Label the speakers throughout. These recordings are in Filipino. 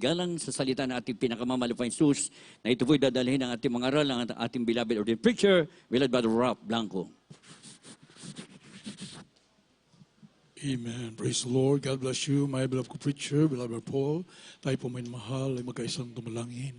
Speaker 1: galang sa salita ng ating pinakamamalupang Jesus na ito po'y dadalhin ng ating mga aral ng ating beloved ordained preacher, beloved Brother Ralph Blanco.
Speaker 2: Amen. Praise the Lord. God bless you, my beloved preacher, beloved Paul. Tayo po may mahal ay magkaisang dumalangin.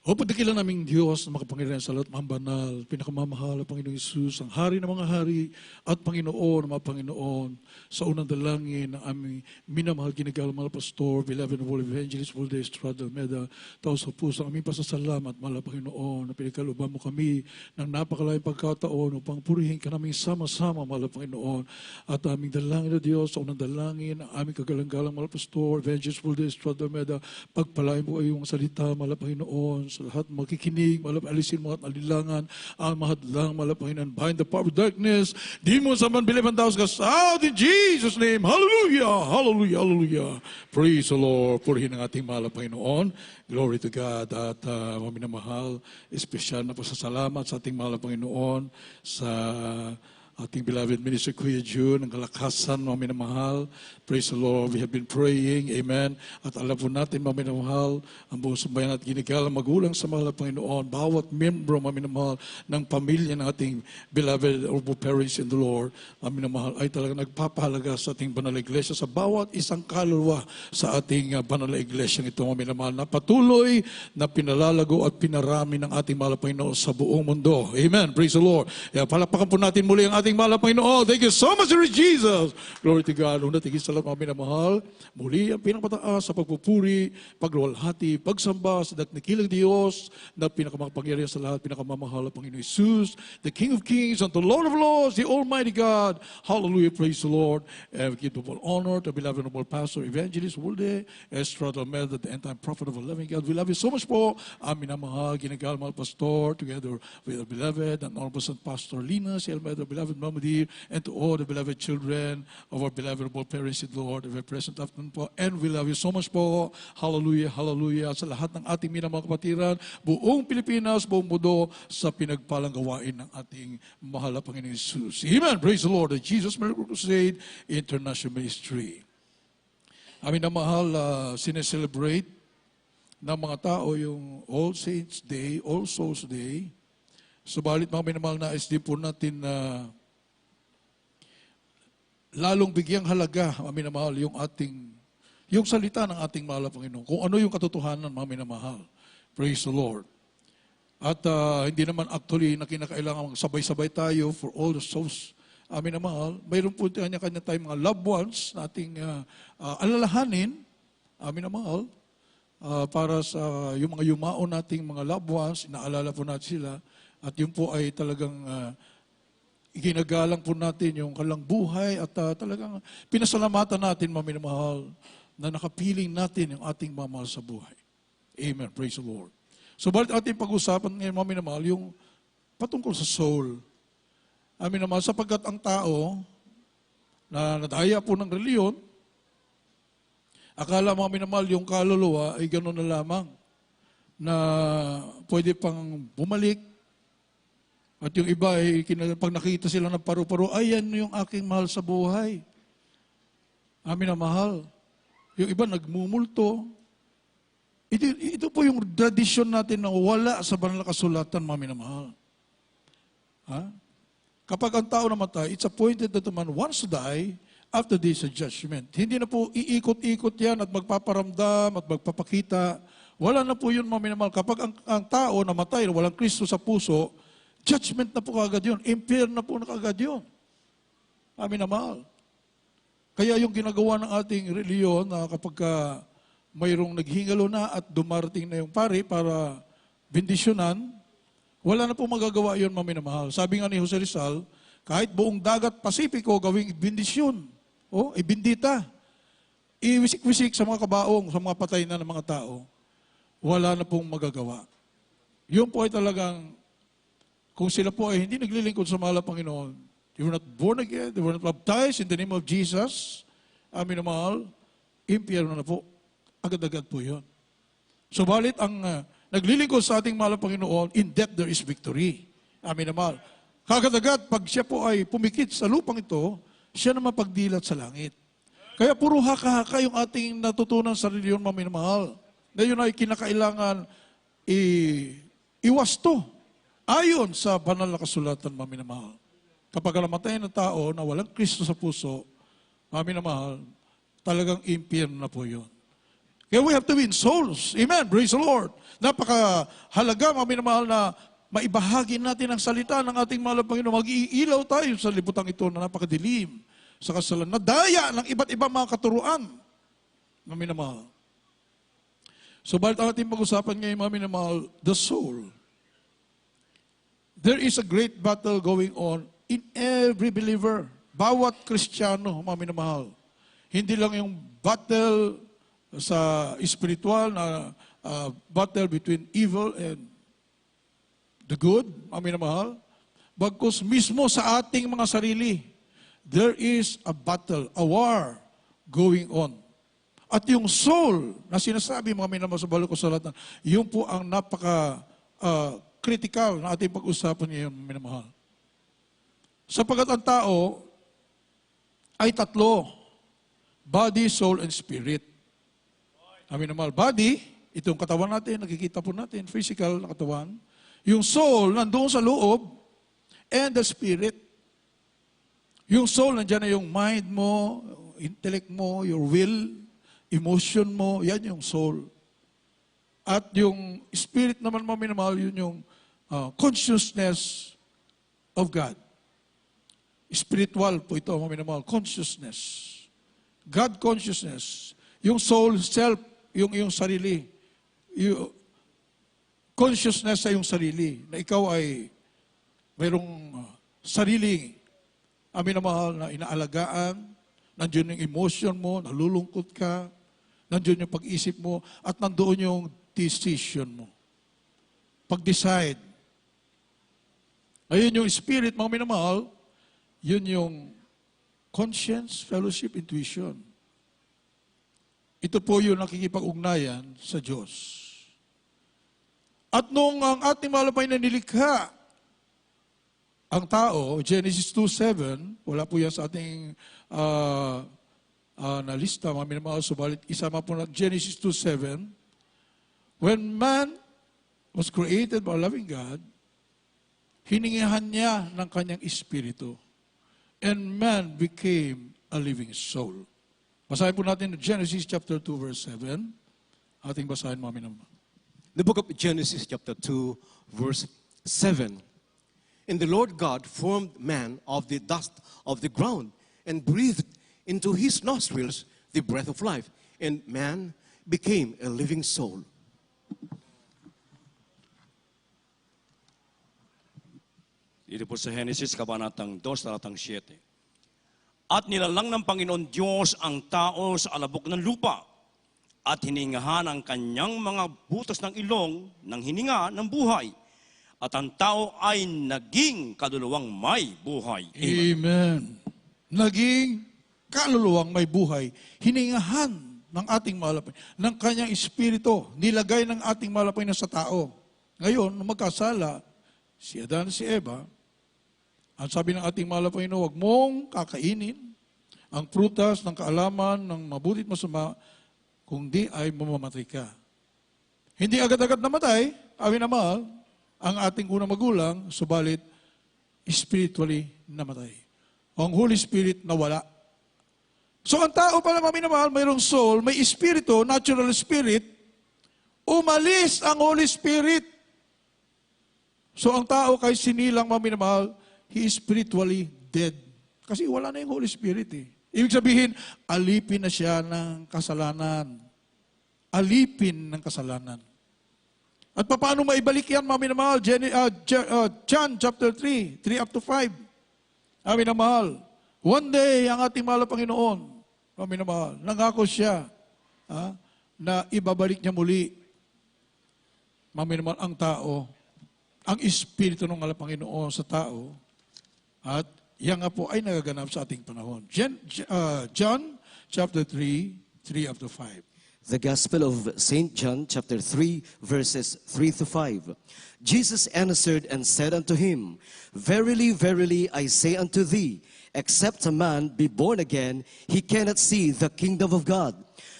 Speaker 2: O pagdakilan naming Diyos na makapangyarihan sa lahat mga banal, pinakamamahal ang Panginoong Isus, ang hari ng mga hari at Panginoon ng mga Panginoon, sa unang dalangin ng aming minamahal ginagalang mga pastor, beloved and holy evangelist, Waldo Estrada Almeida, tao sa puso, ang aming pasasalamat, mahal Panginoon, na pinagkalooban mo kami ng napakalayang pagkataon upang purihin ka namin sama-sama, mahal Panginoon, at aming dalangin na Diyos, sa unang dalangin ng aming kagalang-galang mga pastor, evangelist Waldo Estrada Almeida, pagpalain mo ay yung salita, mahal Panginoon, sa lahat makikinig, alisin mga alilangan, ang mahadlang, Panginoon, bind the power of darkness, demons and unbelieving thou cast out in Jesus' name. Hallelujah! Hallelujah! Hallelujah! Praise the Lord. Purihin ang ating mahal Panginoon. Glory to God. At maminamahal, espesyal na pasasalamat sa ating mahal Panginoon, sa ating beloved minister Kuya June, ang kalakasan, mga minamahal. Praise the Lord. We have been praying. Amen. At alam po natin, mga minamahal, ang buong sambayan at ginagalang magulang sa mahal na Panginoon, bawat membro, mga minamahal, ng pamilya ng ating beloved or parents in the Lord, mga minamahal, ay talaga nagpapahalaga sa ating banal na iglesia, sa bawat isang kaluluwa sa ating banal na iglesia ito, mga minamahal, na patuloy na pinalalago at pinarami ng ating mahal na Panginoon sa buong mundo. Amen. Praise the Lord. Palapakan po natin muli ang ating mahal na Panginoon. Thank you so much, Lord Jesus. Glory to God. Una, tigil sa lahat, mga minamahal. Muli ang pinakapataas sa pagpupuri, pagluwalhati, pagsamba sa daknikilang Diyos na pinakamakapangyarihan sa lahat, pinakamamahal ang Panginoon Jesus, the King of Kings and the Lord of Lords, the Almighty God. Hallelujah. Praise the Lord. And we give all honor to the beloved noble pastor, evangelist, Waldo Estrada Almeida, the end-time prophet of the living God. We love you so much po. Amin ang mahal, ginagal, mahal pastor, together with the beloved and honorable Pastor Lina, si Almeida, beloved Mama Dear, and to all the beloved children of our beloved parents in the Lord, of our present afternoon po. And we love you so much po. Hallelujah, hallelujah. Sa lahat ng ating minamahal kapatiran, buong Pilipinas, buong mundo, sa pinagpalang gawain ng ating mahal na Panginoon Jesus. Amen. Praise the Lord. The Jesus Miracle Crusade International Ministry. Amin na mahal, sineselebrate ng mga tao yung All Saints Day, All Souls Day. Subalit mga minamahal na SD po natin na lalong bigyang halaga, mga minamahal, yung salita ng ating mahal na Panginoon. Kung ano yung katotohanan, mga minamahal. Praise the Lord. At hindi naman actually na kinakailangan sabay-sabay tayo for all the souls. Amin na mahal. Mayroon po kanya-kanya tayong mga loved ones na ating alalahanin. Amin na mahal. Para sa yung mga yumao nating mga loved ones, inaalala po natin sila. At yun po ay talagang iginagalang po natin yung kalang buhay at talagang pinasalamatan natin, mga minamahal, na nakapiling natin yung ating mamahal sa buhay. Amen. Praise the Lord. So, balit ating pag-usapan ngayon, mga minamahal, yung patungkol sa soul. Amin naman, sapagkat ang tao na nadaya po ng reliyon, akala, mga minamahal, yung kaluluwa ay gano'n na lamang na pwede pang bumalik. At yung iba ay pag nakita sila ng paru-paro, ay yan yung aking mahal sa buhay. Amin na mahal. Yung iba nagmumulto. Ito po yung tradisyon natin na wala sa banal na kasulatan, mga minamahal. Ha? Kapag ang tao namatay, it's appointed that the man wants to die, after this a judgment. Hindi na po iikot-ikot yan at magpaparamdam at magpapakita. Wala na po yun, mga minamahal. Kapag ang tao namatay, walang Kristo sa puso, judgment na po kagad yun. Impure na po na kagad yun. Amin na mahal. Kaya yung ginagawa ng ating reliyon na kapag mayroong naghingalo na at dumarating na yung pari para bendisyonan, wala na po magagawa yun, mga minamahal. Sabi nga ni Jose Rizal, kahit buong dagat Pasipiko gawing bendisyon, ibindita, iwisik-wisik sa mga kabaong, sa mga patay na ng mga tao, wala na pong magagawa. Yun po ay talagang, kung sila po ay hindi naglilingkod sa mahal na Panginoon, they were not born again, they were not baptized in the name of Jesus, amin na mahal, impyerno na po. Agad-agad po yun. Subalit ang naglilingkod sa ating mahal na Panginoon, in death there is victory. Amin na mahal. Kagad-agad, pag siya po ay pumikit sa lupang ito, siya naman pagdilat sa langit. Kaya puro haka-haka yung ating natutunan sa reliyon, mga minamahal. Ngayon ay kinakailangan iwasto ayon sa banal na kasulatan, mga minamahal. Kapag namatay ng tao na walang Kristo sa puso, mga minamahal, talagang impyerno na po yun. Kaya we have to win souls. Amen. Praise the Lord. Napakahalaga, mga minamahal, na maibahagi natin ang salita ng ating mahal na Panginoon. Mag-iilaw tayo sa libutang ito na napakadilim sa kasalanan. Nadaya ng iba't ibang mga katuruan. Mga minamahal. So, balit ang ating pag-usapan ngayon, mga minamahal, the soul. There is a great battle going on in every believer. Bawat Kristiyano, mga minamahal. Hindi lang yung battle sa spiritual na battle between evil and the good, mga minamahal. Bagkus mismo sa ating mga sarili, there is a battle, a war going on. At yung soul na sinasabi, mga minamahal, sa balok sa lahat, yun po ang napaka-critical na ating pag-usapan ngayon, mga minamahal. Sapagkat ang tao ay tatlo, body, soul, and spirit. Amin naman, body, itong katawan natin, nakikita po natin, physical na katawan. Yung soul, nandoon sa loob, and the spirit. Yung soul, nandiyan na yung mind mo, intellect mo, your will, emotion mo, yan yung soul. At yung spirit naman, maminamahal, yun yung consciousness of God. Spiritual po ito, maminamahal, consciousness. God consciousness. Yung soul, self, yung sarili. Yung consciousness sa yung sarili. Na ikaw ay mayroong sarili, amin na mahal, na inaalagaan. Nandiyon yung emotion mo, nalulungkot ka. Nandiyon yung pag-isip mo. At nandoon yung decision mo. Pag-decide. Ayun yung spirit, mga minamahal, yun yung conscience, fellowship, intuition. Ito po yung nakikipag-ugnayan sa Diyos. At nung ang ating malapay na nilikha, ang tao, Genesis 2:7, wala po yan sa ating na lista, mga minamahal, subalit isama po na Genesis 2:7, when man was created by a loving God, hiningihan niya ng kanyang espiritu, and man became a living soul. Basahin po natin Genesis chapter 2, verse 7. Ating basahin, mga minamahal.
Speaker 3: The book of Genesis chapter 2, verse 7. And the Lord God formed man of the dust of the ground and breathed into his nostrils the breath of life. And man became a living soul.
Speaker 1: Dito po sa Genesis, kabanatang 2, talatang 7. At nilalang ng Panginoon Diyos ang tao sa alabok ng lupa at hiningahan ang kanyang mga butas ng ilong ng hininga ng buhay. At ang tao ay naging kaluluwang may buhay.
Speaker 2: Amen. Naging kaluluwang may buhay. Hiningahan ng ating malapay, ng kanyang espiritu, nilagay ng ating malapay na sa tao. Ngayon, nung magkasala, si Adan at si Eva, ang sabi ng ating malapay na huwag mong kakainin ang prutas ng kaalaman ng mabuti at masama, kung di ay mamamatay ka. Hindi agad-agad namatay, amin na mahal, ang ating unang magulang, subalit spiritually namatay. Ang Holy Spirit nawala. So ang tao pala, amin na mahal, mayroong soul, may espiritu, natural spirit, umalis ang Holy Spirit. So ang tao kay sinilang, amin na mahal, he is spiritually dead. Kasi wala na yung Holy Spirit eh. Ibig sabihin, alipin na siya ng kasalanan. Alipin ng kasalanan. At paano maibalik yan, mami na mahal? John chapter 3 up to 5. Mami na mahal. One day, ang ating mahal na Panginoon, mami na mahal, nangako siya na ibabalik niya muli, mami na mahal, ang tao, ang espiritu ng mahal na Panginoon sa tao, at yan nga po ay nagaganap sa ating panahon. John chapter 3 up to 5.
Speaker 4: The Gospel of St. John, chapter 3, verses 3 to 5. Jesus answered and said unto him, Verily, verily, I say unto thee, Except a man be born again, he cannot see the kingdom of God.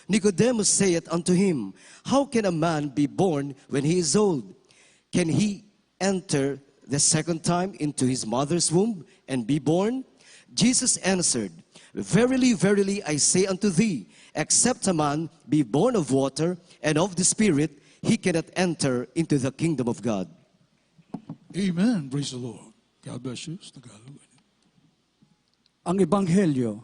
Speaker 4: Nicodemus saith unto him, How can a man be born when he is old? Can he enter the second time into his mother's womb and be born? Jesus answered, Verily, verily, I say unto thee, except a man be born of water and of the Spirit, he cannot enter into the kingdom of God.
Speaker 2: Amen. Praise the Lord. God bless you. Sa Tagalog.
Speaker 5: Ang Ebanghelyo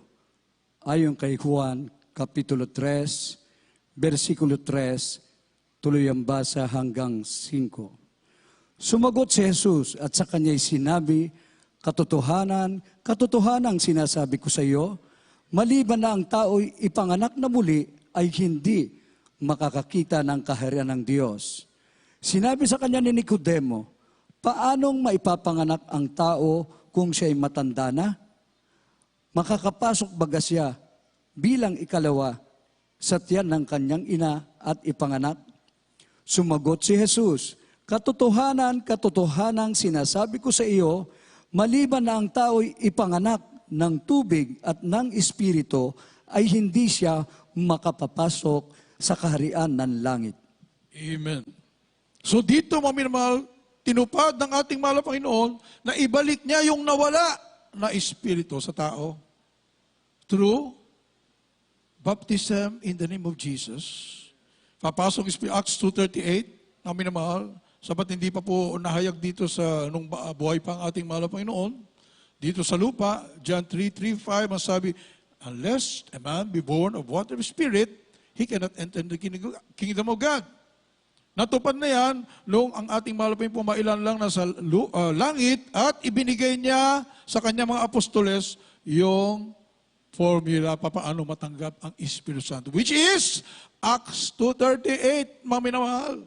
Speaker 5: ayon kay Juan, Kapitulo 3, versikulo 3, tuloy ang basa hanggang 5. Sumagot si Jesus at sa kanya'y sinabi, Katotohanan, katotohanang sinasabi ko sa iyo, maliban na ang tao'y ipanganak na muli ay hindi makakakita ng kaharian ng Diyos. Sinabi sa kanya ni Nicodemo, paanong maipapanganak ang tao kung siya'y matanda na? Makakapasok baga siya bilang ikalawa sa tiyan ng kanyang ina at ipanganak? Sumagot si Jesus, Katotohanan, katotohanang sinasabi ko sa iyo, maliban na ang tao'y ipanganak ng tubig at ng Espiritu, ay hindi siya makapapasok sa kaharian ng langit.
Speaker 2: Amen. So dito, mga minamahal, tinupad ng ating mahal na Panginoon na ibalik niya yung nawala na Espiritu sa tao through baptism in the name of Jesus. Papasok Acts 2:38, mga minamahal, sapat hindi pa po nahayag dito sa nung buhay pa ang ating mahal na Panginoon. Dito sa lupa, John 3:5, masabi, unless a man be born of water and spirit, he cannot enter the kingdom of God. Natupad na yan noong ang ating mahal na Panginoon pumailan lang nasa langit at ibinigay niya sa kanyang mga apostoles yung formula paano matanggap ang Espiritu Santo, which is Acts 2:38, mga minamahal.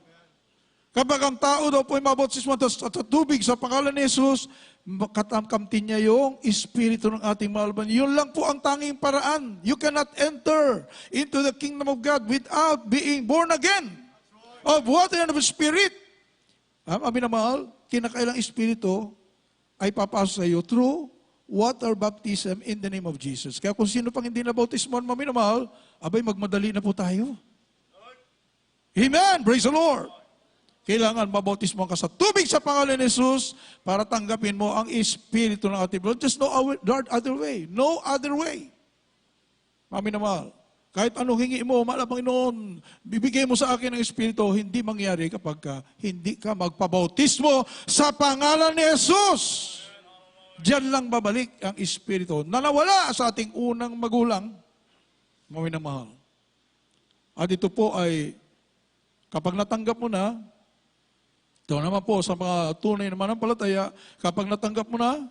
Speaker 2: Kapag ang tao daw po ay mabautismo sa tubig sa pangalan ni Jesus, katamkamtin niya yung Espiritu ng ating mahal. Yun lang po ang tanging paraan. You cannot enter into the kingdom of God without being born again of water and of Spirit. Amin na mahal, kinakailang Espiritu ay papasok sa iyo through water baptism in the name of Jesus. Kaya kung sino pang hindi na bautismoan, mami na mahal, abay magmadali na po tayo. Amen! Praise the Lord! Kailangan mabautismo ka sa tubig sa pangalan ni Jesus para tanggapin mo ang Espiritu ng ating Lord. Just no other way. No other way. Mami na mahal, kahit anong hingi mo, mahal na Panginoon, bibigay mo sa akin ang Espiritu, hindi mangyari kapag hindi ka magpabautismo sa pangalan ni Jesus. Diyan lang babalik ang Espiritu na nawala sa ating unang magulang, mami na mahal. At ito po ay, kapag natanggap mo na, ito naman po sa mga tunay na manampalataya, kapag natanggap mo na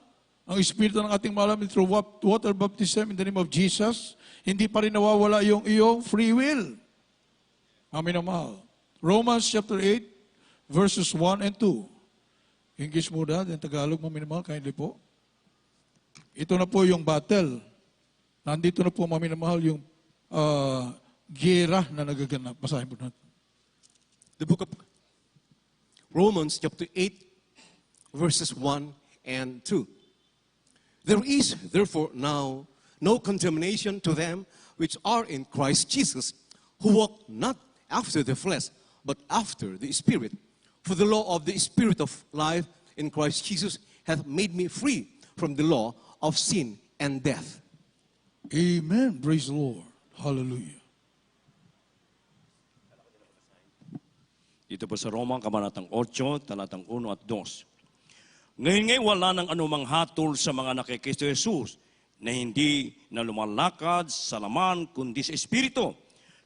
Speaker 2: ang Espiritu ng ating mahal through water baptism in the name of Jesus, hindi pa rin nawawala yung iyong free will. Mami na mahal. Romans chapter 8, verses 1 and 2. English muna, then Tagalog, mami na mahal, kindly po. Ito na po yung battle. Nandito na po, mami na mahal, yung gera na nagaganap. Basahin po natin.
Speaker 3: The book of Romans chapter 8, verses 1 and 2. There is therefore now no condemnation to them which are in Christ Jesus, who walk not after the flesh, but after the Spirit. For the law of the Spirit of life in Christ Jesus hath made me free from the law of sin and death.
Speaker 2: Amen. Praise the Lord. Hallelujah.
Speaker 1: Dito po sa Roma, Kabanatang 8, Talatang 1 at 2. Ngayon wala nang anumang hatol sa mga nakikisto Jesus na hindi na lumalakad sa laman kundi sa Espiritu.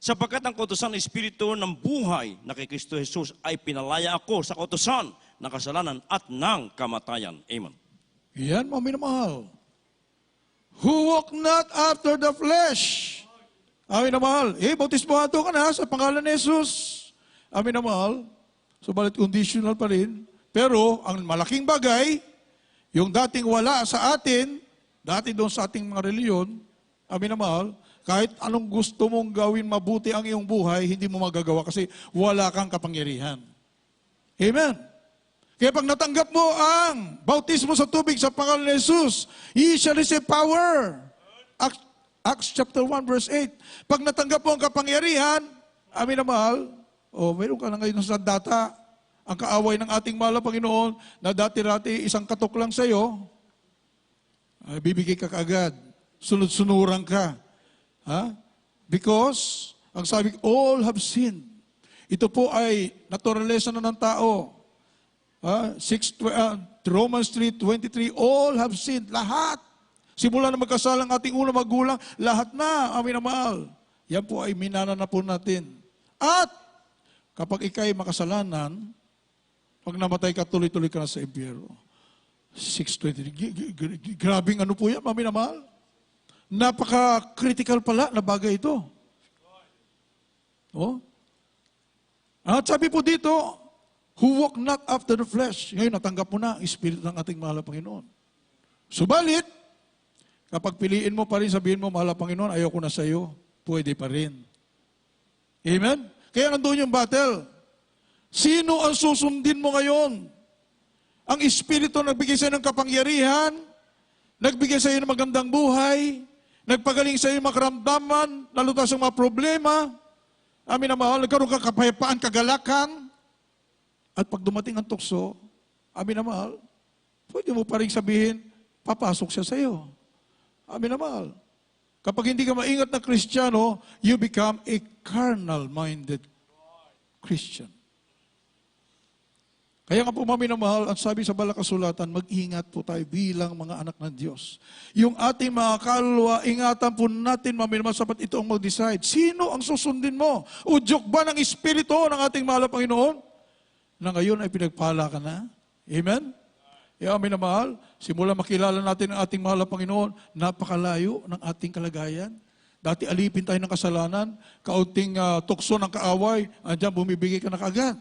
Speaker 1: Sapagkat ang kautusan ng Espiritu ng buhay na kay Kristo Jesus ay pinalaya ako sa kautusan ng kasalanan at ng kamatayan. Amen.
Speaker 2: Yan, mami na mahal. Who walk not after the flesh. Amin na mahal. Bautismohan ka na sa pangalan ni Jesus. Amin na mahal. Subalit conditional pa rin. Pero ang malaking bagay, yung dating wala sa atin, dati doon sa ating mga reliyon, amin na mahal, kahit anong gusto mong gawin mabuti ang iyong buhay, hindi mo magagawa kasi wala kang kapangyarihan. Amen. Kaya pag natanggap mo ang bautismo sa tubig sa pangalan ni Jesus, ye shall receive power. Acts chapter 1 verse 8. Pag natanggap mo ang kapangyarihan, amin na mahal, meron ka na ngayon ng sandata. Ang kaaway ng ating mahal na Panginoon na dati-dati isang katok lang sa'yo, ay bibigay ka kaagad. Sunod-sunuran ka. Ha? Because, ang sabi, all have sinned. Ito po ay naturalesa na ng tao. Romans 3:23, all have sinned. Lahat. Simula na magkasala ang ating unang magulang, lahat na, amin na mahal. Yan po ay minana na po natin. At, kapag ikay makasalanan, pag namatay ka, tuloy-tuloy ka na sa impyerno. 6:23. Grabing ano po yan, amin na mahal. Napaka-critical pala na bagay ito. At sabi po dito, who walk not after the flesh. Ngayon, natanggap mo na ang Espiritu ng ating mahal na Panginoon. Subalit, kapag piliin mo pa rin, sabihin mo, mahal na Panginoon, ayoko na sa iyo, pwede pa rin. Amen? Kaya nandun yung battle. Sino ang susundin mo ngayon? Ang Espiritu nagbigay sa iyo ng kapangyarihan, nagbigay sa iyo ng magandang buhay, nagpagaling sa iyo ng makaramdaman, nalutas ang mga problema, amin na mahal, nagkaroon ka kapayapaan, kagalakan, at pag dumating ang tukso, amin na mahal, pwede mo pa rin sabihin, papasok siya sa iyo. Amin na mahal. Kapag hindi ka maingat na Kristiyano, you become a carnal-minded Christian. Kaya nga po, mami na mahal, ang sabi sa balakasulatan, mag-ingat po tayo bilang mga anak ng Diyos. Yung ating mga kaluluwa, ingatan po natin, mami na mahal, sapat ito ang mag-decide. Sino ang susundin mo? Udyok ba ng Espiritu ng ating mahal na Panginoon? Na ngayon ay pinagpala ka na? Amen? Kaya mami na mahal, simula makilala natin ang ating mahal na Panginoon, napakalayo ng ating kalagayan. Dati alipin tayo ng kasalanan, kaunting tukso ng kaaway, andyan bumibigay ka na kaagad.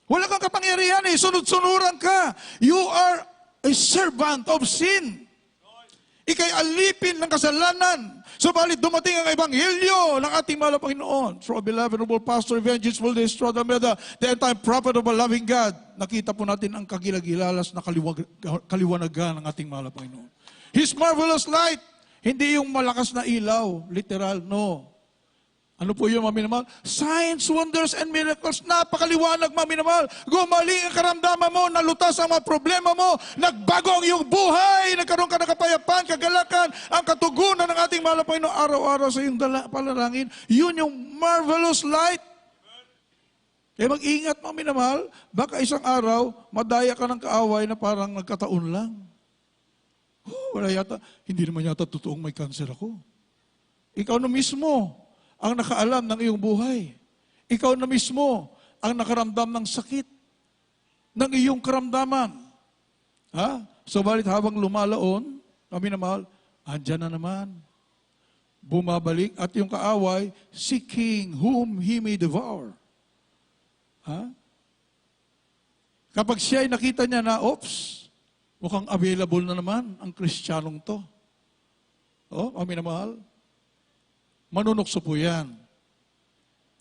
Speaker 2: Wala kang kapangyarihan sunod-sunuran ka. You are a servant of sin. Ika'y alipin ng kasalanan. Subalit dumating ang Ebanghelyo ng ating mahal na Panginoon. Through a beloved noble pastor, evangelist, will destroy the entire prophet of a loving God. Nakita po natin ang kagilagilalas na kaliwanagan ng ating mahal na Panginoon. His marvelous light. Hindi yung malakas na ilaw. Literal, no. Ano po yun, mami naman? Signs, wonders, and miracles. Napakaliwanag, mami naman. Gumaling ang karamdaman mo, nalutas ang mga problema mo, nagbago ang iyong buhay, nagkaroon ka ng kapayapaan, kagalakan, ang katugunan ng ating mahal na Panginoon araw-araw sa iyong panalangin. Yun yung marvelous light. Kaya mag-ingat, mami na mahal, baka isang araw, madaya ka ng kaaway na parang nagkataon lang. Wala yata, hindi naman yata totoong may cancer ako. Ikaw na mismo ang nakaalam ng iyong buhay. Ikaw na mismo ang nakaramdam ng sakit ng iyong karamdaman. Subalit habang lumalaon, kami na mahal, andyan na naman. Bumabalik at yung kaaway, seeking whom he may devour. Kapag siya ay nakita niya na, mukhang available na naman ang Kristiyanong to. Kami na mahal. Manunukso po yan.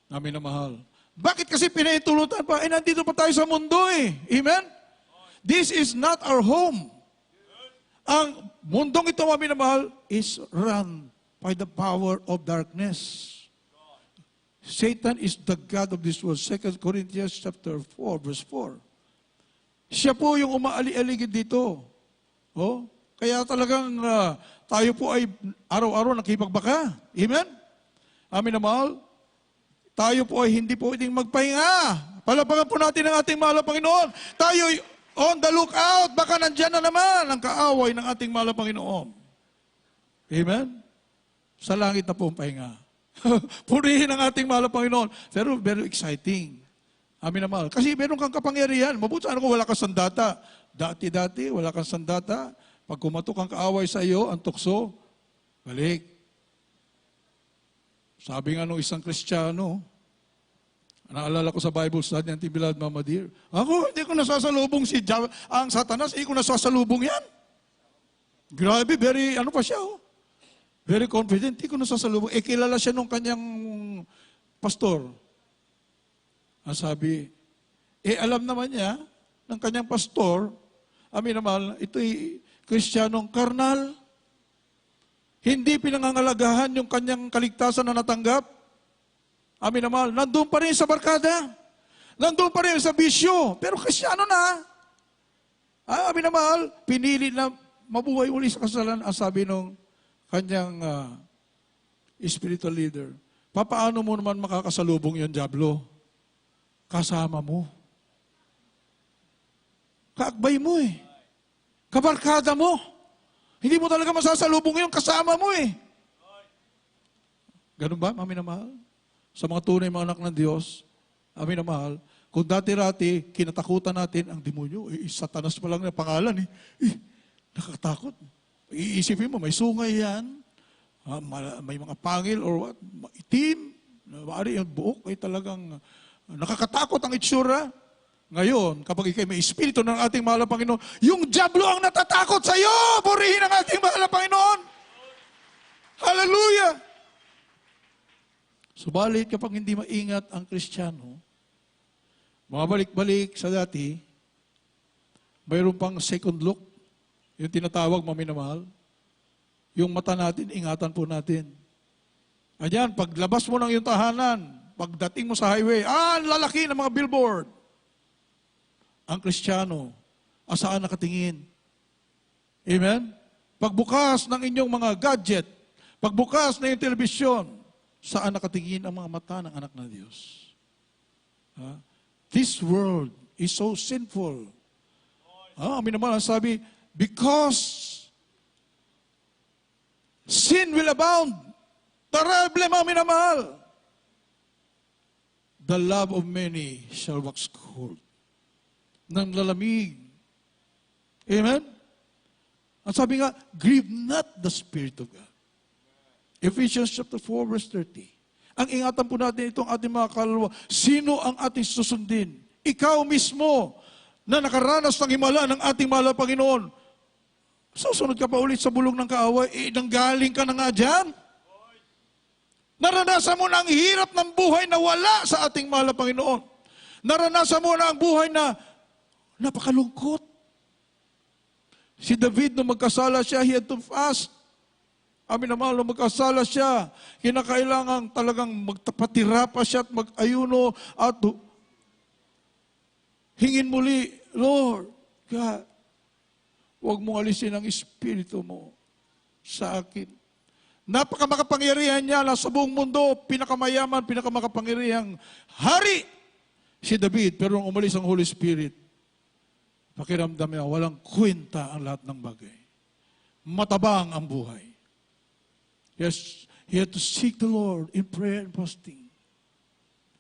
Speaker 2: Namin na mahal. Bakit kasi pinaitulutan pa? Nandito pa tayo sa mundo Amen? This is not our home. Ang mundong ito, amin na mahal, is run by the power of darkness. Satan is the God of this world. 2 Corinthians chapter 4, verse 4. Siya po yung umaali-aligid dito. Kaya talagang tayo po ay araw-araw nakipagbaka. Amen? Amin na mahal. Tayo po ay hindi po pwedeng magpahinga. Palapagan po natin ang ating mahal na Panginoon. Tayo ay on the lookout. Baka nandyan na naman ang kaaway ng ating mahal na Panginoon. Amen? Sa langit na po ang pahinga. Purihin ang ating mahal na Panginoon. Pero very exciting. Amin na mahal. Kasi meron kang kapangyarihan. Mabuti kung wala kang sandata. Dati-dati, wala kang sandata. Pag kumatok ang kaaway sa iyo, ang tukso, balik. Sabi nga nung isang Kristiyano, naalala ko sa Bible study ng Tibilad Mama Dear, ako, hindi ko nasasalubong ang Satanas, hindi ko nasasalubong yan. Grabe, very, very confident, hindi ko nasasalubong. Kilala siya nung kanyang pastor. Ang sabi, alam naman niya ng kanyang pastor, amin naman, ito'y Kristiyanong karnal. Hindi pinangangalagahan yung kanyang kaligtasan na natanggap. Amin naman, nandun pa rin sa barkada. Nandun pa rin sa bisyo. Pero Kristiyano na. Amin naman, pinili na mabuhay uli sa kasalanan, ang sabi nung kanyang spiritual leader. Paano mo naman makakasalubong yung Diablo? Kasama mo. Kaakbay mo eh. Kabarkada mo. Hindi mo talaga masasalubong yung kasama mo eh. Ganun ba, amin na mahal? Sa mga tunay mga anak ng Diyos, amin na mahal, kung dati-rati, kinatakutan natin ang demonyo, Satanas pa lang na pangalan nakakatakot. Iisipin mo, may sungay yan, may mga pangil or what, itim, maaari yung buhok ay talagang nakakatakot ang itsura. Ngayon, kapag ikay may espiritu ng ating mahal na Panginoon, yung Diablo ang natatakot sa iyo! Purihin ang ating mahal na Panginoon! Hallelujah! Subalit, kapag hindi maingat ang Kristiyano, mabalik-balik sa dati, mayroon pang second look, yung tinatawag maminamahal, yung mata natin, ingatan po natin. Ayan, paglabas mo ng iyong tahanan, pagdating mo sa highway, ang lalaki ng mga billboard. Ang Kristiyano, asaan nakatingin? Amen? Pagbukas ng inyong mga gadget, pagbukas ng iyong telebisyon, saan nakatingin ang mga mata ng anak ng Diyos? This world is so sinful. Amin naman ang sabi, because sin will abound. Terrible, amin na mahal. The love of many shall wax cold. Nang lalamig. Amen? Ang sabi nga, grieve not the Spirit of God. Ephesians chapter 4, verse 30. Ang ingatan po natin itong ating mga kaluluwa. Sino ang ating susundin? Ikaw mismo na nakaranas ng himala ng ating mahal na Panginoon. Susunod ka pa ulit sa bulong ng kaaway, nanggaling ka na nga dyan. Naranasan mo na ang hirap ng buhay na wala sa ating mahal na Panginoon. Naranasan mo na ang buhay na napakalungkot. Si David, nung magkasala siya, he had to fast. Amin naman, nung magkasala siya, kinakailangan talagang magpatira pa siya at mag-ayuno at hingin muli, Lord, God, huwag mong alisin ang espiritu mo sa akin. Napakamakapangyarihan niya na sa buong mundo, pinakamayaman, pinakamakapangyarihang hari si David. Pero nung umalis ang Holy Spirit, pakiramdam niya, walang kwenta ang lahat ng bagay. Matabang ang buhay. Yes, he had to seek the Lord in prayer and fasting.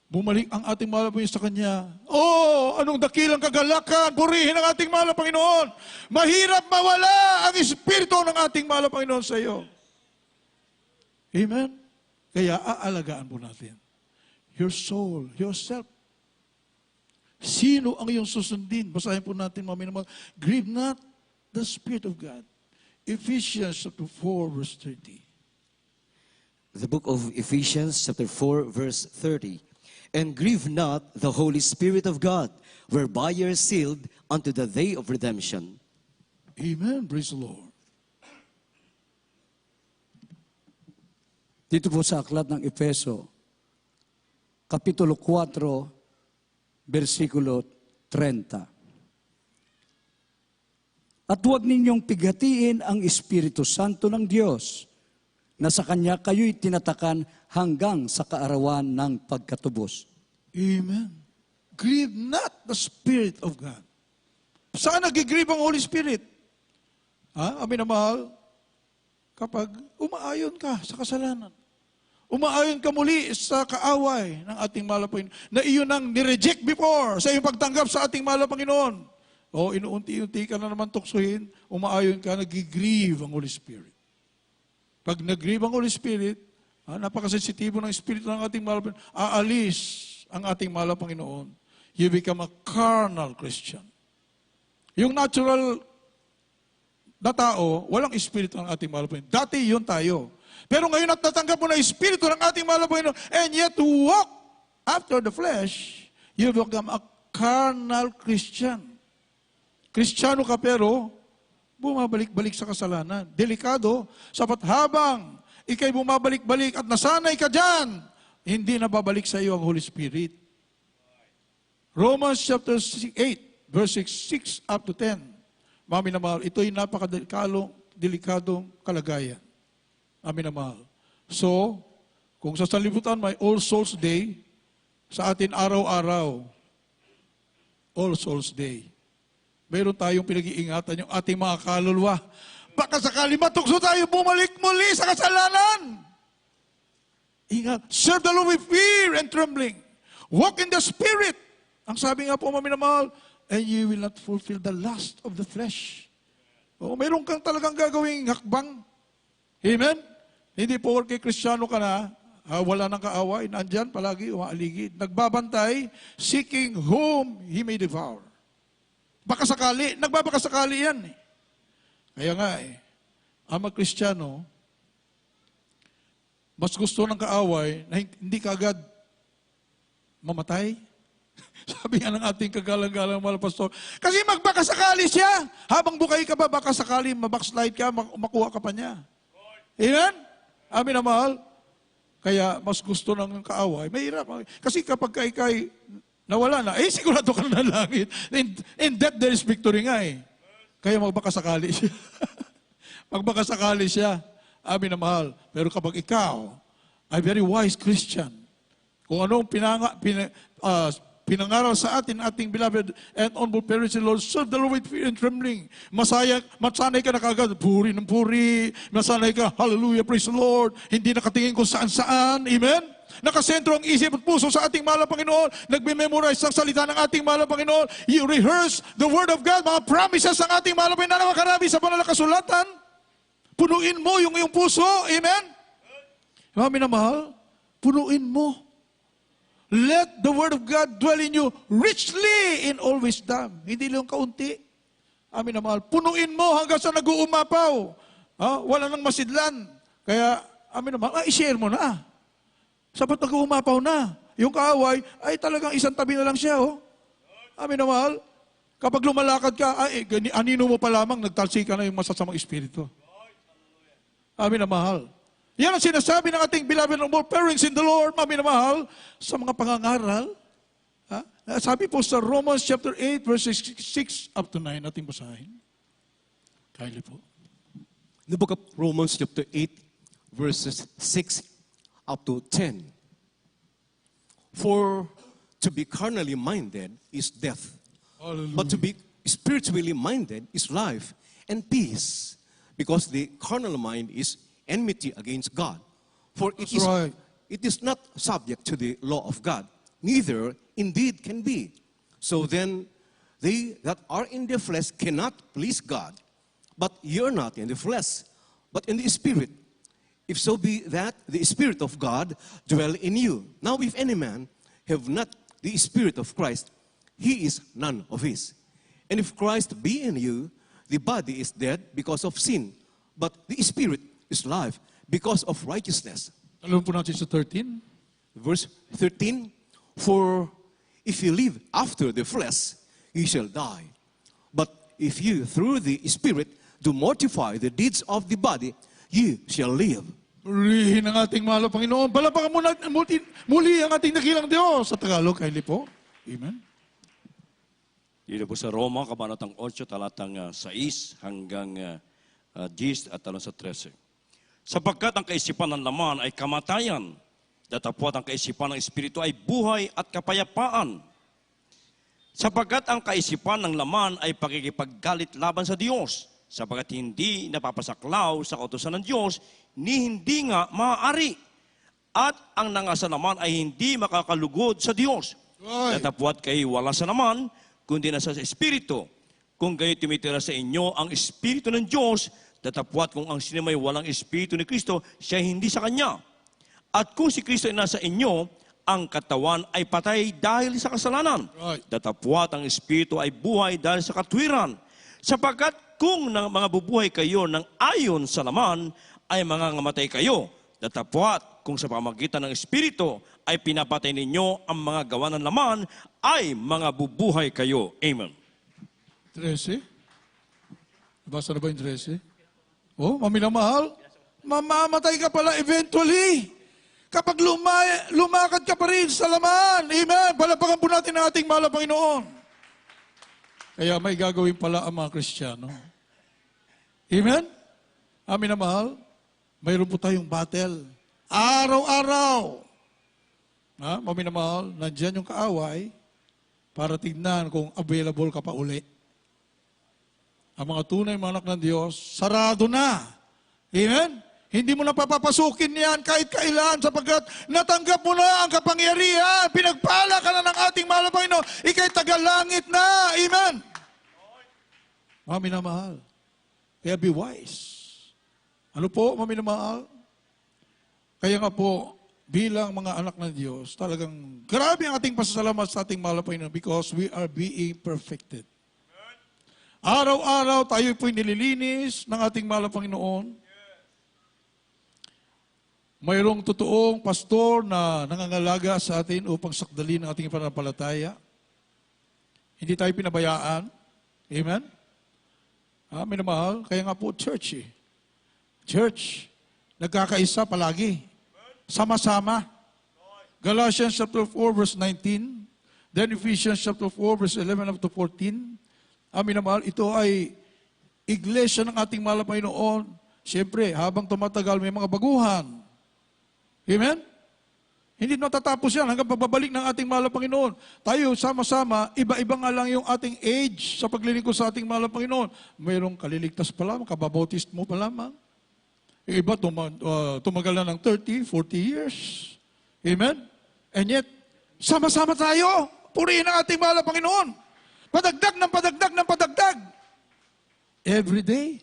Speaker 2: Bumalik ang ating mahal na Panginoon sa Kanya. Oh, anong dakilang kagalakan, purihin ang ating mahal na Panginoon. Mahirap mawala ang espiritu ng ating mahal na Panginoon sa iyo. Amen? Kaya aalagaan po natin. Your soul, yourself. Sino ang iyong susundin? Basahin po natin mamaya. Grieve not the Spirit of God. Ephesians chapter 4, verse 30.
Speaker 4: The book of Ephesians chapter 4 verse 30. And grieve not the Holy Spirit of God, whereby you are sealed unto the day of redemption.
Speaker 2: Amen. Praise the Lord.
Speaker 5: Dito po sa aklat ng Efeso, Kapitulo 4, versikulo 30. At huwag ninyong pigatiin ang Espiritu Santo ng Diyos, na sa Kanya kayo'y tinatakan hanggang sa kaarawan ng pagkatubos.
Speaker 2: Amen. Grieve not the Spirit of God. Saan nag-grieve ang Holy Spirit? Amin na mahal, kapag umaayon ka sa kasalanan, umaayon ka muli sa kaaway ng ating mahal na Panginoon, na iyon ang nireject before sa iyong pagtanggap sa ating mahal na Panginoon. O inuunti-unti ka na naman tuksuhin, umaayon ka, nag-grieve ang Holy Spirit. Pag nag-grieve ang Holy Spirit, napakasensitibo ng Espiritu ng ating mahal na Panginoon, aalis ang ating mahal na Panginoon. You become a carnal Christian. Yung natural na tao, walang Espiritu ng ating mahal na Panginoon. Dati yun tayo. Pero ngayon at natanggap mo na Espiritu ng ating mahal na Panginoon, and yet to walk after the flesh, you become a carnal Christian. Kristiyano ka pero bumabalik-balik sa kasalanan. Delikado, sapat habang ikay bumabalik-balik at nasanay ka dyan, hindi na babalik sa iyo ang Holy Spirit. Romans chapter 8, verse 6 up to 10. Mami na mahal, ito'y napakadelikadong kalagayan. Mami na mahal. So, kung sa sanlibutan may All Souls Day, sa atin araw-araw, All Souls Day, mayroon tayong pinag-iingatan yung ating mga kaluluwa. Baka sakali matukso tayo, bumalik muli sa kasalanan. Ingat, serve the Lord with fear and trembling. Walk in the Spirit. Ang sabi nga po, mami na mahal, and you will not fulfill the lust of the flesh. O, mayroon kang talagang gagawing hakbang. Amen? Hindi po kay Kristiyano ka na, wala nang kaaway, nandyan palagi, umaaligid. Nagbabantay, seeking whom he may devour. Baka sakali, nagbabakasakali yan. Kaya nga ang mga Kristiyano, mas gusto ng kaaway na hindi kaagad mamatay. Sabi nga ng ating kagalang-galang mga pastor, kasi magbakasakali siya. Habang buhay ka ba, baka sakali mabackslide ka, makuha ka pa niya. Amen? Amin na mahal. Kaya mas gusto ng kaaway. Mahirap. Kasi kapag ikay nawala na, sigurado ka na langit. In death, there is victory nga Kaya magbakasakali siya. Magbakasakali siya. Amin na mahal. Pero kapag ikaw ay very wise Christian, kung anong pinangaral sa atin, ating beloved and honorable parents and Lord, serve the Lord with fear and trembling. Masanay ka na kagad, puri ng puri. Masanay ka, hallelujah, praise the Lord. Hindi nakatingin kung saan-saan. Amen? Nakasentro ang isip at puso sa ating mahal na Panginoon. Nagme-memorize ang salita ng ating mahal na Panginoon. You rehearse the Word of God, mga promises ng ating mahal na Panginoon na makarami sa banal na kasulatan. Punuin mo yung iyong puso. Amen? Mami na mahal, punuin mo. Let the Word of God dwell in you richly in all wisdom. Hindi lang kaunti. Amin na mahal. Punuin mo hanggang sa nag-uumapaw. Wala nang masidlan. Kaya, amin na mahal, i-share mo na. Sapat nag-uumapaw na. Yung kaaway, ay talagang isang tabi na lang siya. Amin na mahal. Kapag lumalakad ka, anino mo pa lamang, nagtalsi ka na yung masasamang espiritu. Amin na mahal. Yan ang sinasabi ng ating beloved and more parents in the Lord, mami na mahal, sa mga pangangaral. Sabi po sa Romans chapter 8, verses 6 up to 9, ating basahin. Kindly po.
Speaker 3: The book of Romans chapter 8, verses 6 up to 10. For to be carnally minded is death,
Speaker 2: Hallelujah.
Speaker 3: but to be spiritually minded is life and peace, because the carnal mind is enmity against God. For it
Speaker 2: That's right.
Speaker 3: it is not subject to the law of God, neither indeed can be. So then, they that are in the flesh cannot please God. But you're not in the flesh, but in the Spirit. If so be that the Spirit of God dwell in you. Now if any man have not the Spirit of Christ, he is none of his. And if Christ be in you, the body is dead because of sin, but the Spirit is life because of righteousness.
Speaker 2: Alam po natin sa 13.
Speaker 3: Verse 13, for if you live after the flesh, you shall die. But if you through the Spirit do mortify the deeds of the body, you shall live.
Speaker 2: Purihin ang ating mahal na Panginoon. Palapakan muli ang ating nakilang Diyos. Sa Tagalog, kindly po. Amen.
Speaker 1: Dito po sa Roma, Kabanatang 8, talatang 6 hanggang 10 at talong sa 13. Sapagkat ang kaisipan ng laman ay kamatayan, datapwat ang kaisipan ng Espiritu ay buhay at kapayapaan. Sapagkat ang kaisipan ng laman ay pagkikipaggalit laban sa Diyos, sapagkat hindi napapasaklaw sa kautusan ng Diyos, ni hindi nga maaari. At ang nangasa naman ay hindi makakalugod sa Diyos.
Speaker 2: Right.
Speaker 1: Datapwat kayo wala sa naman, kundi nasa Espiritu. Kung kayo tumitira sa inyo ang Espiritu ng Diyos, datapwat kung ang sino may walang Espiritu ni Kristo, siya hindi sa Kanya. At kung si Kristo ay nasa inyo, ang katawan ay patay dahil sa kasalanan.
Speaker 2: Right.
Speaker 1: Datapwat ang Espiritu ay buhay dahil sa katwiran. Sapagkat kung mga bubuhay kayo ng ayon sa laman, ay mangangamatay kayo. Datapwat kung sa pamagitan ng Espiritu ay pinapatay ninyo ang mga gawa ng laman, ay mga bubuhay kayo. Amen.
Speaker 2: 13? Basta na ba yung 13? Oh, maminamahal, mamamatay ka pala eventually. Kapag lumakad ka pa rin sa laman. Amen. Palapakan po natin ang ating mahal na Panginoon. Kaya may gagawin pala ang mga Kristiyano. Amen? Amin na mahal. Mayroon po tayong battle. Araw-araw. Amin na mahal. Nandyan yung kaaway para tignan kung available ka pa uli. Ang mga tunay mga anak ng Diyos, sarado na. Amen? Hindi mo na papapasukin yan kahit kailan sapagkat natanggap mo na ang kapangyarihan. Pinagpala ka na ng ating mahal na Panginoon. Ika'y tagalangit na. Amen? Mami na mahal. Kaya be wise. Ano po, mami na mahal? Kaya nga po, bilang mga anak ng Diyos, talagang grabe ang ating pasasalamat sa ating mahal na Panginoon because we are being perfected. Araw-araw tayo po'y nililinis ng ating mahal na Panginoon. Mayroong totoong pastor na nangangalaga sa atin upang sakdalin ang ating pananampalataya. Hindi tayo pinabayaan. Amen? Minamahal. Kaya nga po, church eh. Church, nagkakaisa palagi. Sama-sama. Galatians chapter 4 verse 19. Then Ephesians chapter 4 verse 11 up to 14. Minamahal, ito ay iglesia ng ating mahal na Panginoon. Siyempre, habang tumatagal may mga baguhan. Amen? Hindi natatapos yan hanggang pagbabalik ng ating mahal na Panginoon. Tayo sama-sama, iba-iba nga lang yung ating age sa paglilingkod sa ating mahal na Panginoon. Mayroong kaliligtas pa lamang, kababautismo mo pa lamang. Yung iba tumagal na ng 30, 40 years. Amen? And yet, sama-sama tayo. Purihin ang ating mahal na Panginoon. Padagdag ng padagdag ng padagdag. Every day.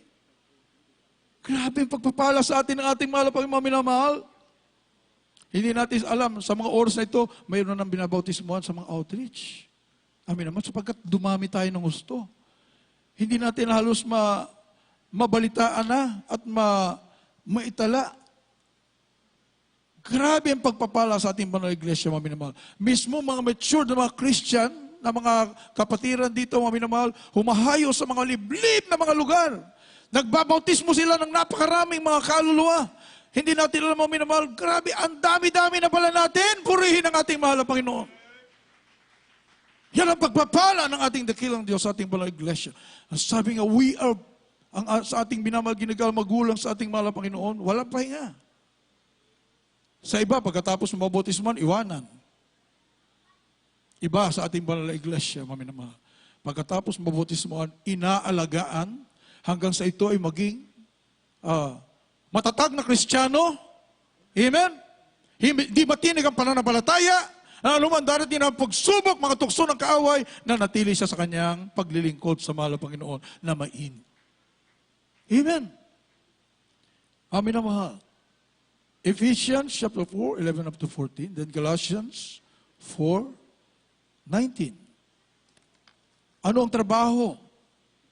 Speaker 2: Grabe yung pagpapala sa atin ng ating mahal na Panginoon, minamahal. Hindi natin alam, sa mga oras na ito, mayroon nang binabautismuhan sa mga outreach. Amin naman, sapagkat dumami tayo ng gusto. Hindi natin halos mabalitaan na at maitala. Grabe ang pagpapala sa ating banal na iglesia, mga minamahal. Mismo mga mature na mga Christian, na mga kapatiran dito, mga minamahal, humahayo sa mga liblib na mga lugar. Nagbabautismo sila ng napakaraming mga kaluluwa. Hindi natin alam, mga minamahal, grabe, ang dami-dami na pala natin. Purihin ang ating mahal na Panginoon. Yan ang pagpapala ng ating dakilang Diyos sa ating banal na iglesia. Ang sabi nga, we are, sa ating binamahal, ginagal, magulang sa ating mahal na Panginoon, walang pahinga. Sa iba, pagkatapos mabautismuhan, iwanan. Iba sa ating banal na iglesia, mga minamahal. Pagkatapos mabautismuhan, inaalagaan hanggang sa ito ay maging matatag na Kristiyano. Amen? Hindi matinig ang pananampalataya. Anuman darating na pagsubok, mga tukso ng kaaway, na natili siya sa kanyang paglilingkod sa mahal na Panginoon na mainit. Amen? Amin na mahal. Ephesians chapter 4, 11 up to 14. Then Galatians 4, 19. Ano ang trabaho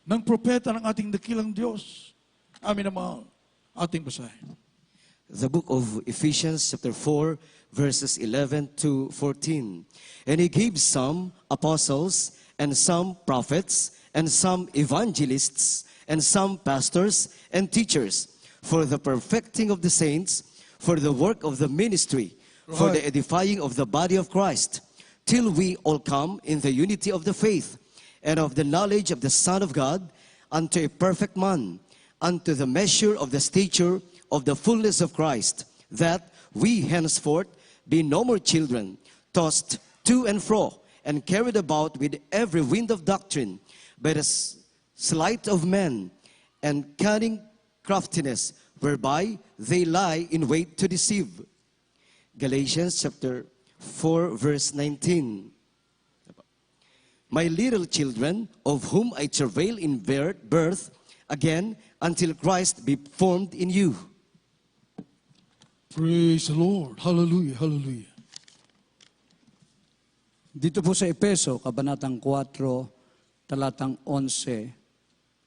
Speaker 2: ng propeta ng ating dakilang Diyos? Amin na mahal. Ating basahin.
Speaker 4: The book of Ephesians chapter 4 verses 11 to 14. And he gave some apostles and some prophets and some evangelists and some pastors and teachers for the perfecting of the saints, for the work of the ministry, for the edifying of the body of Christ, till we all come in the unity of the faith and of the knowledge of the Son of God, unto a perfect man, unto the measure of the stature of the fullness of Christ, that we henceforth be no more children, tossed to and fro, and carried about with every wind of doctrine, by the sleight of men, and cunning craftiness, whereby they lie in wait to deceive. Galatians chapter 4 verse 19. My little children, of whom I travail in birth, again, until Christ be formed in you.
Speaker 2: Praise the Lord. Hallelujah, hallelujah.
Speaker 5: Dito po sa Epeso, Kabanatang 4, talatang 11,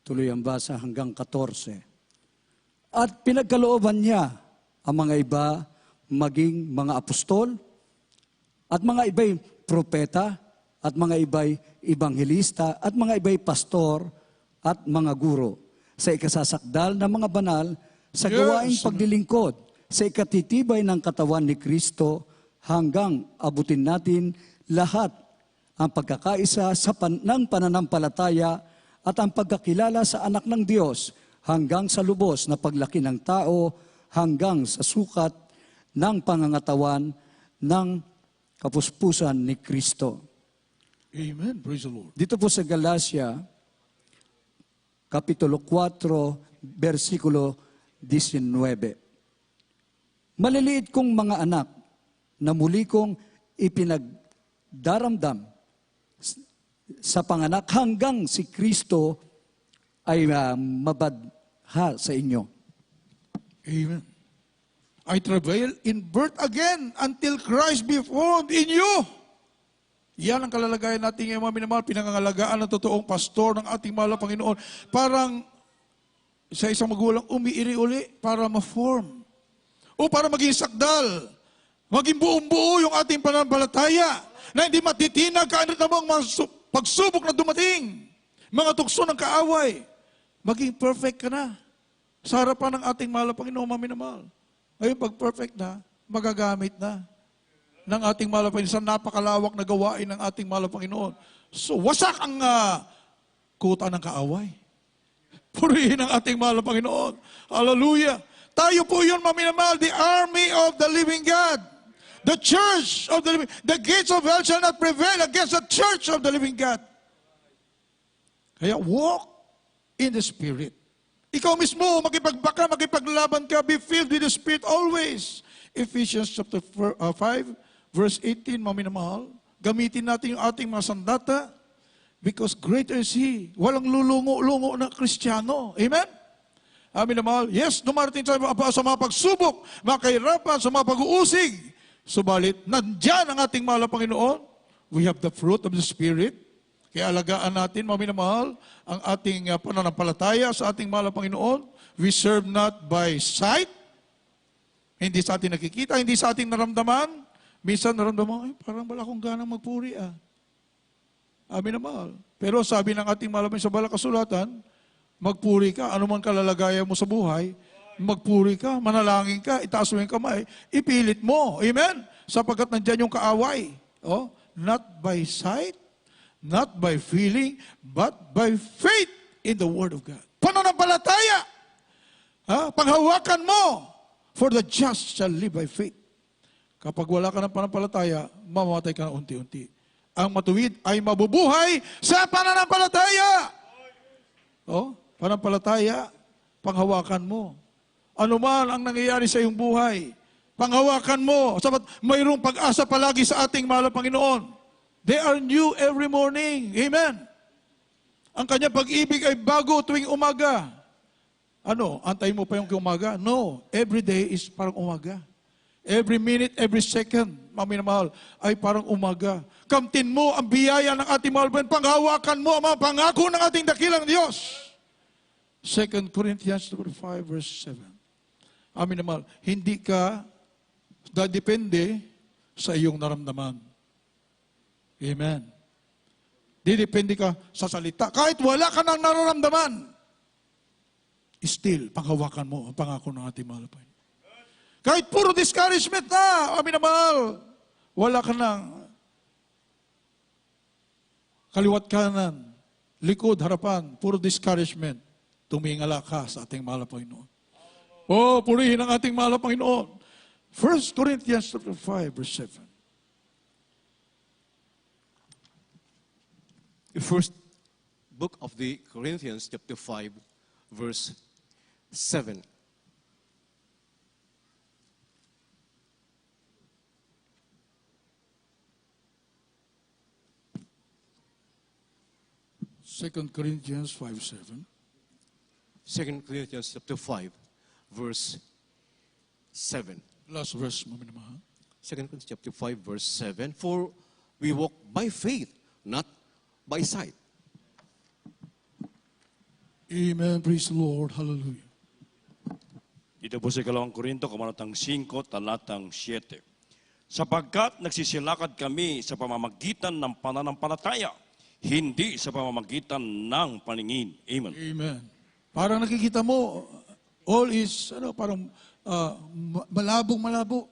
Speaker 5: tuloy ang basa hanggang 14. At pinagkalooban niya ang mga iba maging mga apostol, at mga iba'y propeta, at mga iba'y ebanghelista, at mga iba'y pastor, at mga guro, sa ikasasakdal ng mga banal, sa
Speaker 2: Yes.
Speaker 5: gawaing paglilingkod, sa ikatitibay ng katawan ni Kristo, hanggang abutin natin lahat ang pagkakaisa ng pananampalataya at ang pagkakilala sa anak ng Diyos, hanggang sa lubos na paglaki ng tao, hanggang sa sukat ng pangangatawan ng kapuspusan ni Kristo.
Speaker 2: Amen. Praise the Lord.
Speaker 5: Dito po sa Galacia, Kapitulo 4, versikulo 19. Maliliit kong mga anak, na muli kong ipinagdaramdam sa panganak hanggang si Kristo ay mabadha sa inyo.
Speaker 2: Amen. I travail in birth again until Christ be formed in you. Yan ang kalalagayan natin ngayon, mga minamahal, pinangangalagaan ng totoong pastor ng ating mahal na Panginoon. Parang sa isang magulang, umiiri uli para ma-form. O para maging sakdal. Maging buong-buo yung ating pananampalataya na hindi matitinag kaanit namang mga pagsubok na dumating. Mga tukso ng kaaway. Maging perfect ka na. Sa harapan ng ating mahal na Panginoon, mga minamahal. Ngayon, pag perfect na, magagamit na ng ating mahal na Panginoon sa napakalawak na gawain ng ating mahal na Panginoon. So, wasak ang kuta ng kaaway. Purihin ang ating mahal na Panginoon. Hallelujah. Tayo po yun, mga minamahal, the army of the living God. The church of the living, the gates of hell shall not prevail against the church of the living God. Kaya walk in the Spirit. Ikaw mismo, makipagbaka, makipaglaban ka, be filled with the Spirit always. Ephesians chapter 5, verse 18, mga minamahal, gamitin natin yung ating mga sandata because greater is He. Walang lulungo-lungo na Kristiyano. Amen? Amin naman, yes, dumarating tayo sa mga pagsubok, mga kahirapan, sa mga pag-uusig. Subalit, nandyan ang ating mahal na Panginoon. We have the fruit of the Spirit. Kaya alagaan natin, mga minamahal, ang ating pananampalataya sa ating mahal na Panginoon. We serve not by sight. Hindi sa ating nakikita, hindi sa ating naramdaman. Minsan naramdaman, ay, parang wala akong ganang magpuri Amin na mahal. Pero sabi ng ating mahal sa Banal na Kasulatan, magpuri ka, anuman kalalagayan mo sa buhay, magpuri ka, manalangin ka, itaas mo yung kamay, ipilit mo. Amen? Sapagkat nandyan yung kaaway. Oh, not by sight, not by feeling, but by faith in the Word of God. Pananampalataya. Panghawakan mo. For the just shall live by faith. Kapag wala ka ng pananampalataya, mamamatay ka na unti-unti. Ang matuwid ay mabubuhay sa pananampalataya. Oh, pananampalataya, panghawakan mo. Ano man ang nangyayari sa iyong buhay, panghawakan mo. Sabat mayroong pag-asa palagi sa ating mahal na Panginoon. They are new every morning. Amen. Ang kanyang pag-ibig ay bago tuwing umaga. Ano, antayin mo pa yung umaga? No, every day is parang umaga. Every minute, every second, mga minamahal, ay parang umaga. Kamtin mo ang biyaya ng ating mahal. Panghawakan mo ang mga pangako ng ating dakilang Diyos. 2 Corinthians 5, verse 7. Amin naman, hindi ka dadepende sa iyong naramdaman. Amen. Didepende ka sa salita. Kahit wala ka nang nararamdaman, still, panghawakan mo ang pangako ng ating mahal. Kahit puro discouragement na, amin naman, wala ka nang kaliwat kanan, likod, harapan, puro discouragement, tumingala ka sa ating mahal na Panginoon. Oh, purihin ang ating mahal na Panginoon. 1 Corinthians 5, verse 7.
Speaker 3: The first book of the Corinthians, chapter 5, verse 7.
Speaker 2: Second Corinthians 5:7.
Speaker 3: 2 Corinthians chapter 5, verse 7.
Speaker 2: Last verse, mga minamahal.
Speaker 3: 2 Corinthians chapter 5, verse 7. For we walk by faith, not by sight.
Speaker 2: Amen. Praise the Lord. Hallelujah.
Speaker 1: Dito po sa 2 Korinto, kabanatang 5, talatang 7. sapagkat nagsisilakad kami sa pamamagitan ng pananampalataya, hindi sa pamamagitan ng paningin. Amen.
Speaker 2: Amen. Parang nakikita mo, all is, parang malabong-malabo.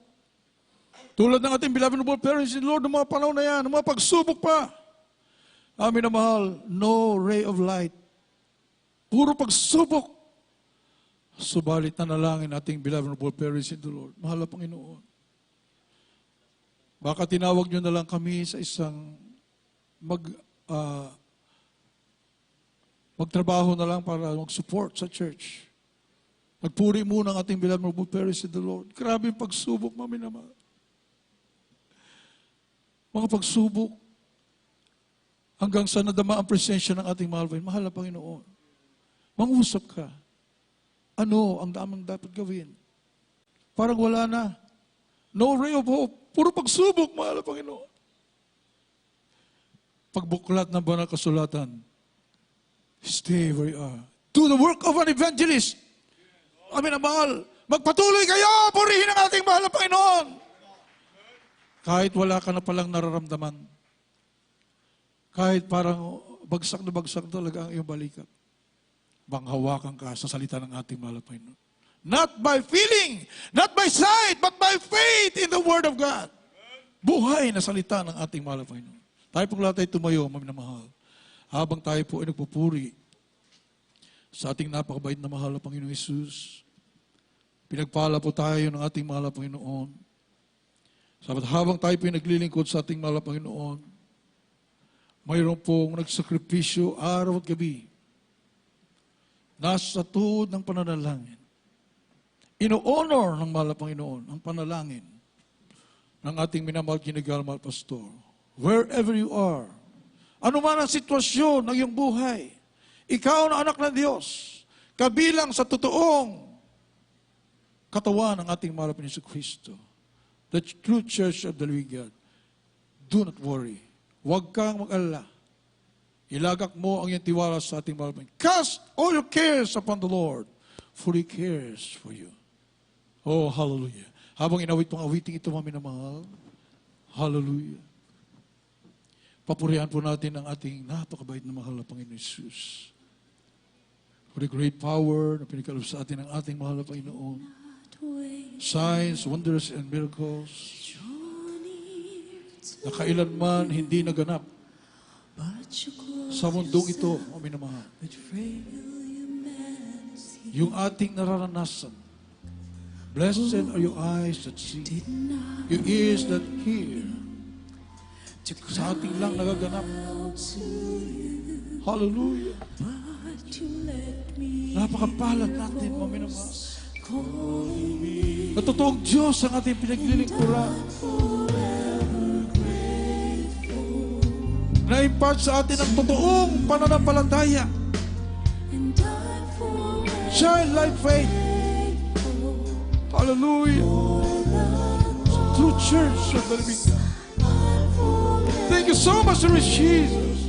Speaker 2: Tulad ng ating beloved noble parents in Lord, ng mga panahon na yan, ng mga pagsubok pa. Amin na mahal, no ray of light. Puro pagsubok. Subalit na nalangin ating beloved noble parents in the Lord. Mahal na Panginoon. Baka tinawag nyo na lang kami sa isang magtrabaho na lang para mag-support sa church. Magpuri muna ang ating beloved noble parents in the Lord. Grabe yung pagsubok, mami naman. Mga pagsubok, hanggang sa nadama ang presensya ng ating mahal na Panginoon. Mangusap ka. Ano ang damang dapat gawin? Parang wala na. No ray of hope. Puro pagsubok, mahal na Panginoon. Pagbuklat ng banal kasulatan, stay where you are. Do the work of an evangelist. Amin na mahal. Magpatuloy kayo, purihin ang ating mahal na Panginoon. Kahit wala ka na palang nararamdaman. Kahit parang bagsak na bagsak talaga ang iyong balikat. Banghawakan ka sa salita ng ating mahal na Panginoon. Not by feeling, not by sight, but by faith in the Word of God. Buhay na salita ng ating mahal na Panginoon. Tayo pong lahat ay tumayo, mami na mahal. Habang tayo po ay nagpupuri sa ating napakabait na mahal na Panginoon Hesus, pinagpala po tayo ng ating mahal na Panginoon. Sabat habang tayo po ay naglilingkod sa ating mahal na Panginoon, mayroon pong nagsakripisyo araw at gabi. Nasa tuhod ng pananalangin. Ino-honor ng mahal na Panginoon ang panalangin ng ating minamahal kinagalmal pastor. Wherever you are, ano man ang sitwasyon ng iyong buhay, ikaw na anak ng Diyos, kabilang sa totoong katawan ng ating mahal na Panginoon Kristo, the true church of the living God. Do not worry. Huwag kang mag-alala. Ilagak mo ang iyong tiwala sa ating mahal na Panginoon. Cast all your cares upon the Lord, for He cares for you. Oh, hallelujah. Habang inawit pang awiting ito, mami na mahal, hallelujah. Papurihan po natin ang ating napakabait na mahal na Panginoon Jesus. For the great power na pinagkaloob sa atin ng ating mahal na Panginoon. Signs, wonders, and miracles na kailanman hindi naganap sa mundong ito, mami na mahal. Yung ating nararanasan, blessed are your eyes that see, your ears that hear, sa ating lang nagaganap. Hallelujah. Napakapalad natin, mami na mahal. At totoong Diyos ang ating pinaglilingkuran. Na-impart sa atin ang totoong pananampalataya. Childlike faith. Hallelujah. True church of the living God. Thank you so much, Lord Jesus.